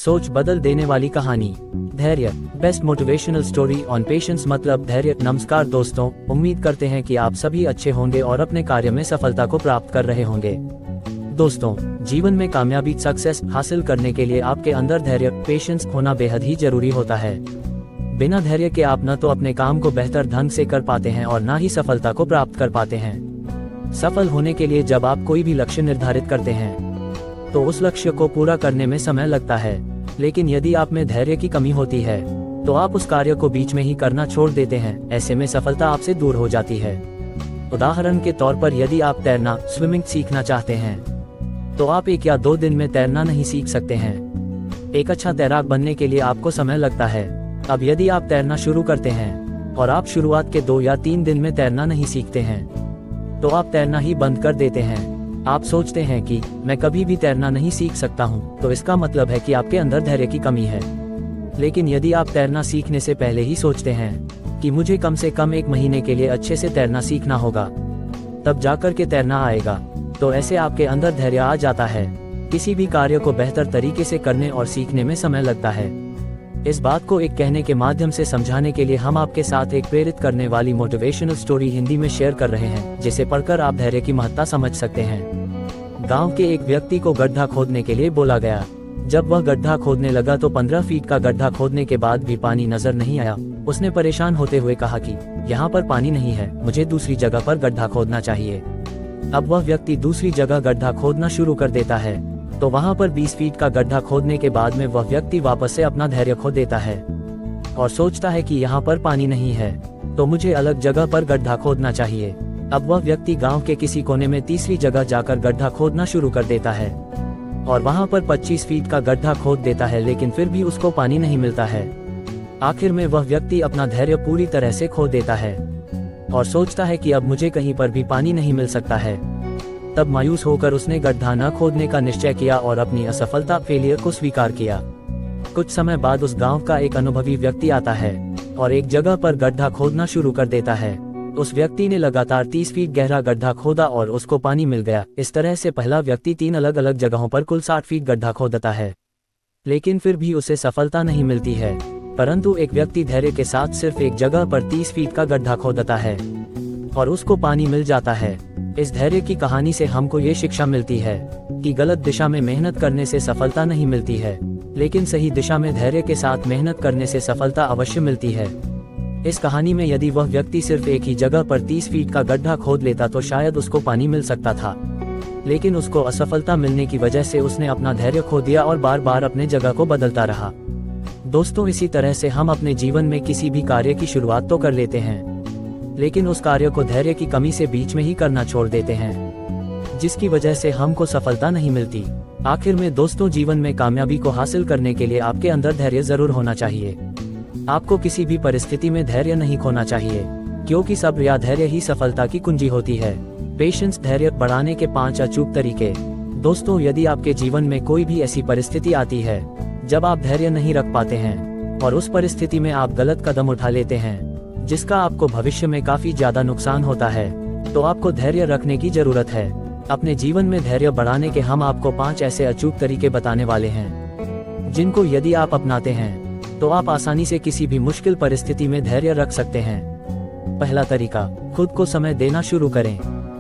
सोच बदल देने वाली कहानी। धैर्य, best motivational story on patience मतलब धैर्य। नमस्कार दोस्तों, उम्मीद करते हैं कि आप सभी अच्छे होंगे और अपने कार्य में सफलता को प्राप्त कर रहे होंगे। दोस्तों, जीवन में कामयाबी सक्सेस हासिल करने के लिए आपके अंदर धैर्य पेशेंस होना बेहद ही जरूरी होता है। बिना धैर्य के आप न तो अपने काम को बेहतर ढंग से कर पाते हैं और न ही सफलता को प्राप्त कर पाते हैं। सफल होने के लिए जब आप कोई भी लक्ष्य निर्धारित करते हैं तो उस लक्ष्य को पूरा करने में समय लगता है, लेकिन यदि आप में धैर्य की कमी होती है तो आप उस कार्य को बीच में ही करना छोड़ देते हैं। ऐसे में सफलता आपसे दूर हो जाती है। उदाहरण के तौर पर यदि आप तैरना स्विमिंग सीखना चाहते हैं तो आप 1 या 2 दिन में तैरना नहीं सीख सकते हैं। एक अच्छा तैराक बनने के लिए आपको समय लगता है। अब यदि आप तैरना शुरू करते हैं और आप शुरुआत के 2 या 3 दिन में तैरना नहीं सीखते हैं तो आप तैरना ही बंद कर देते हैं। आप सोचते हैं कि मैं कभी भी तैरना नहीं सीख सकता हूं, तो इसका मतलब है कि आपके अंदर धैर्य की कमी है। लेकिन यदि आप तैरना सीखने से पहले ही सोचते हैं कि मुझे कम से कम 1 महीने के लिए अच्छे से तैरना सीखना होगा, तब जाकर के तैरना आएगा, तो ऐसे आपके अंदर धैर्य आ जाता है। किसी भी कार्य को बेहतर तरीके से करने और सीखने में समय लगता है। इस बात को एक कहने के माध्यम से समझाने के लिए हम आपके साथ एक प्रेरित करने वाली मोटिवेशनल स्टोरी हिंदी में शेयर कर रहे हैं, जिसे पढ़कर आप धैर्य की महत्ता समझ सकते हैं। गांव के एक व्यक्ति को गड्ढा खोदने के लिए बोला गया। जब वह गड्ढा खोदने लगा तो 15 फीट का गड्ढा खोदने के बाद भी पानी नजर नहीं आया। उसने परेशान होते हुए कहा कि यहाँ पर पानी नहीं है, मुझे दूसरी जगह पर गड्ढा खोदना चाहिए। अब वह व्यक्ति दूसरी जगह गड्ढा खोदना शुरू कर देता है, तो वहां पर 20 फीट का गड्ढा खोदने के बाद में वह व्यक्ति वापस से अपना धैर्य खो देता है और सोचता है कि यहाँ पर पानी नहीं है, तो मुझे अलग जगह पर गड्ढा खोदना चाहिए। अब वह व्यक्ति गांव के किसी कोने में तीसरी जगह जाकर गड्ढा खोदना शुरू कर देता है और वहां पर 25 फीट का गड्ढा खोद देता है, लेकिन फिर भी उसको पानी नहीं मिलता है। आखिर में वह व्यक्ति अपना धैर्य पूरी तरह से खो देता है और सोचता है कि अब मुझे कहीं पर भी पानी नहीं मिल सकता है। तब मायूस होकर उसने गड्ढा न खोदने का निश्चय किया और अपनी असफलता फेलियर को स्वीकार किया। कुछ समय बाद उस गांव का एक अनुभवी व्यक्ति आता है और एक जगह पर गड्ढा खोदना शुरू कर देता है। उस व्यक्ति ने लगातार 30 फीट गहरा गड्ढा खोदा और उसको पानी मिल गया। इस तरह से पहला व्यक्ति 3 अलग अलग जगहों पर कुल 60 फीट गड्ढा खोदता है, लेकिन फिर भी उसे सफलता नहीं मिलती है। परंतु एक व्यक्ति धैर्य के साथ सिर्फ एक जगह पर 30 फीट का गड्ढा खोदता है और उसको पानी मिल जाता है। इस धैर्य की कहानी से हमको ये शिक्षा मिलती है कि गलत दिशा में मेहनत करने से सफलता नहीं मिलती है, लेकिन सही दिशा में धैर्य के साथ मेहनत करने से सफलता अवश्य मिलती है। इस कहानी में यदि वह व्यक्ति सिर्फ एक ही जगह पर 30 फीट का गड्ढा खोद लेता तो शायद उसको पानी मिल सकता था, लेकिन उसको असफलता मिलने की वजह से उसने अपना धैर्य खो दिया और बार बार अपने जगह को बदलता रहा। दोस्तों, इसी तरह से हम अपने जीवन में किसी भी कार्य की शुरुआत तो कर लेते हैं, लेकिन उस कार्य को धैर्य की कमी से बीच में ही करना छोड़ देते हैं, जिसकी वजह से हमको सफलता नहीं मिलती। आखिर में दोस्तों, जीवन में कामयाबी को हासिल करने के लिए आपके अंदर धैर्य जरूर होना चाहिए। आपको किसी भी परिस्थिति में धैर्य नहीं खोना चाहिए, क्योंकि सब्र या धैर्य ही सफलता की कुंजी होती है। पेशेंस, धैर्य बढ़ाने के 5 अचूक तरीके। दोस्तों, यदि आपके जीवन में कोई भी ऐसी परिस्थिति आती है जब आप धैर्य नहीं रख पाते हैं और उस परिस्थिति में आप गलत कदम उठा लेते हैं जिसका आपको भविष्य में काफी ज्यादा नुकसान होता है, तो आपको धैर्य रखने की जरूरत है। अपने जीवन में धैर्य बढ़ाने के हम आपको 5 ऐसे अचूक तरीके बताने वाले हैं, जिनको यदि आप अपनाते हैं तो आप आसानी से किसी भी मुश्किल परिस्थिति में धैर्य रख सकते हैं। पहला तरीका, खुद को समय देना शुरू करें।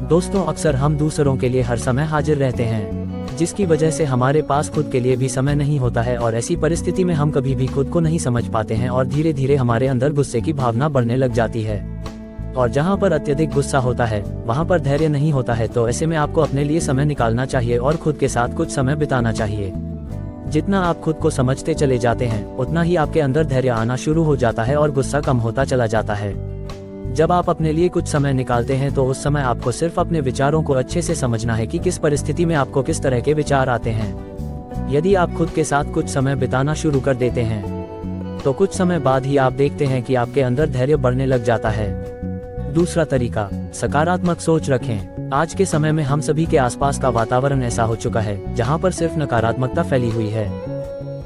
दोस्तों, अक्सर हम दूसरों के लिए हर समय हाजिर रहते हैं, जिसकी वजह से हमारे पास खुद के लिए भी समय नहीं होता है और ऐसी परिस्थिति में हम कभी भी खुद को नहीं समझ पाते हैं और धीरे धीरे हमारे अंदर गुस्से की भावना बढ़ने लग जाती है। और जहां पर अत्यधिक गुस्सा होता है वहां पर धैर्य नहीं होता है, तो ऐसे में आपको अपने लिए समय निकालना चाहिए और खुद के साथ कुछ समय बिताना चाहिए। जितना आप खुद को समझते चले जाते हैं उतना ही आपके अंदर धैर्य आना शुरू हो जाता है और गुस्सा कम होता चला जाता है। जब आप अपने लिए कुछ समय निकालते हैं तो उस समय आपको सिर्फ अपने विचारों को अच्छे से समझना है कि किस परिस्थिति में आपको किस तरह के विचार आते हैं। यदि आप खुद के साथ कुछ समय बिताना शुरू कर देते हैं तो कुछ समय बाद ही आप देखते हैं कि आपके अंदर धैर्य बढ़ने लग जाता है। दूसरा तरीका, सकारात्मक सोच रखें। आज के समय में हम सभी के आसपास का वातावरण ऐसा हो चुका है जहां पर सिर्फ नकारात्मकता फैली हुई है।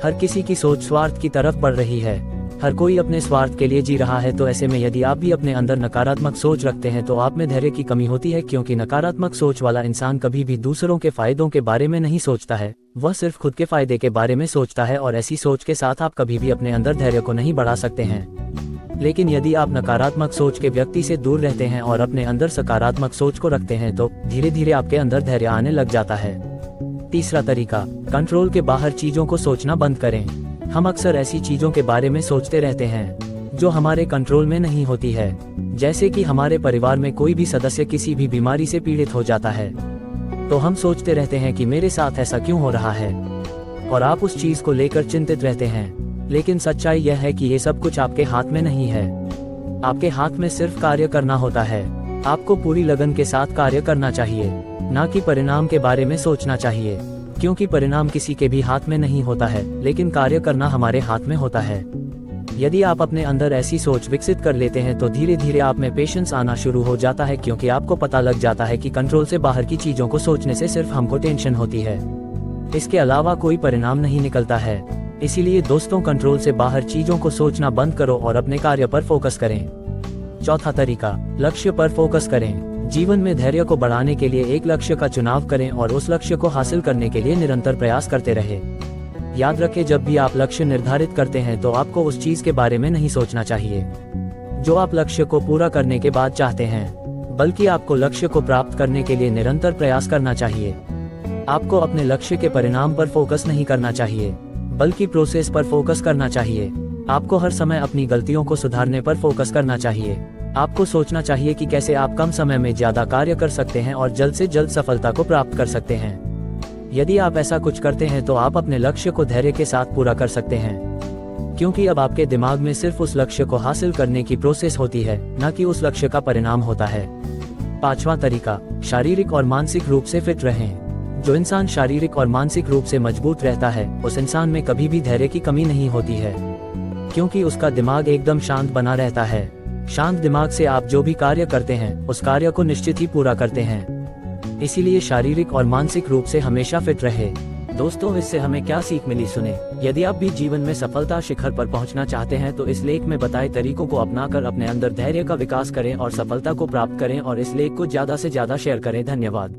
हर किसी की सोच स्वार्थ की तरफ बढ़ रही है हर कोई अपने स्वार्थ के लिए जी रहा है, तो ऐसे में यदि आप भी अपने अंदर नकारात्मक सोच रखते हैं तो आप में धैर्य की कमी होती है, क्योंकि नकारात्मक सोच वाला इंसान कभी भी दूसरों के फायदों के बारे में नहीं सोचता है, वह सिर्फ खुद के फायदे के बारे में सोचता है, और ऐसी सोच के साथ आप कभी भी अपने अंदर धैर्य को नहीं बढ़ा सकते हैं। लेकिन यदि आप नकारात्मक सोच के व्यक्ति से दूर रहते हैं और अपने अंदर सकारात्मक सोच को रखते हैं तो धीरे धीरे आपके अंदर धैर्य आने लग जाता है। तीसरा तरीका, कंट्रोल के बाहर चीजों को सोचना बंद करें। हम अक्सर ऐसी चीजों के बारे में सोचते रहते हैं जो हमारे कंट्रोल में नहीं होती है, जैसे कि हमारे परिवार में कोई भी सदस्य किसी भी बीमारी से पीड़ित हो जाता है, तो हम सोचते रहते हैं कि मेरे साथ ऐसा क्यों हो रहा है, और आप उस चीज को लेकर चिंतित रहते हैं। लेकिन सच्चाई यह है कि ये सब कुछ आपके हाथ में नहीं है। आपके हाथ में सिर्फ कार्य करना होता है। आपको पूरी लगन के साथ कार्य करना चाहिए, ना कि परिणाम के बारे में सोचना चाहिए, क्योंकि परिणाम किसी के भी हाथ में नहीं होता है, लेकिन कार्य करना हमारे हाथ में होता है। यदि आप अपने अंदर ऐसी सोच विकसित कर लेते हैं तो धीरे धीरे आप में पेशेंस आना शुरू हो जाता है, क्योंकि आपको पता लग जाता है कि कंट्रोल से बाहर की चीजों को सोचने से सिर्फ हमको टेंशन होती है, इसके अलावा कोई परिणाम नहीं निकलता है। इसीलिए दोस्तों, कंट्रोल से बाहर चीजों को सोचना बंद करो और अपने कार्य पर फोकस करें। चौथा तरीका, लक्ष्य पर फोकस करें। जीवन में धैर्य को बढ़ाने के लिए एक लक्ष्य का चुनाव करें और उस लक्ष्य को हासिल करने के लिए निरंतर प्रयास करते रहें। याद रखें, जब भी आप लक्ष्य निर्धारित करते हैं तो आपको उस चीज के बारे में नहीं सोचना चाहिए जो आप लक्ष्य को पूरा करने के बाद चाहते हैं, बल्कि आपको लक्ष्य को प्राप्त करने के लिए निरंतर प्रयास करना चाहिए। आपको अपने लक्ष्य के परिणाम पर फोकस नहीं करना चाहिए, बल्कि प्रोसेस पर फोकस करना चाहिए। आपको हर समय अपनी गलतियों को सुधारने पर फोकस करना चाहिए। आपको सोचना चाहिए कि कैसे आप कम समय में ज्यादा कार्य कर सकते हैं और जल्द से जल्द सफलता को प्राप्त कर सकते हैं। यदि आप ऐसा कुछ करते हैं तो आप अपने लक्ष्य को धैर्य के साथ पूरा कर सकते हैं, क्योंकि अब आपके दिमाग में सिर्फ उस लक्ष्य को हासिल करने की प्रोसेस होती है, न कि उस लक्ष्य का परिणाम होता है। पांचवा तरीका, शारीरिक और मानसिक रूप से फिट रहें। जो इंसान शारीरिक और मानसिक रूप से मजबूत रहता है, उस इंसान में कभी भी धैर्य की कमी नहीं होती है, क्योंकि उसका दिमाग एकदम शांत बना रहता है। शांत दिमाग से आप जो भी कार्य करते हैं उस कार्य को निश्चित ही पूरा करते हैं। इसीलिए शारीरिक और मानसिक रूप से हमेशा फिट रहे। दोस्तों, इससे हमें क्या सीख मिली सुने। यदि आप भी जीवन में सफलता शिखर पर पहुंचना चाहते हैं तो इस लेख में बताए तरीकों को अपनाकर अपने अंदर धैर्य का विकास करें और सफलता को प्राप्त करें, और इस लेख को ज्यादा से ज्यादा शेयर करें। धन्यवाद।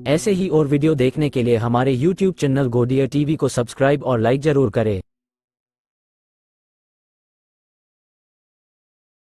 ऐसे ही और वीडियो देखने के लिए हमारे YouTube चैनल गोडियर टीवी को सब्सक्राइब और लाइक जरूर करें।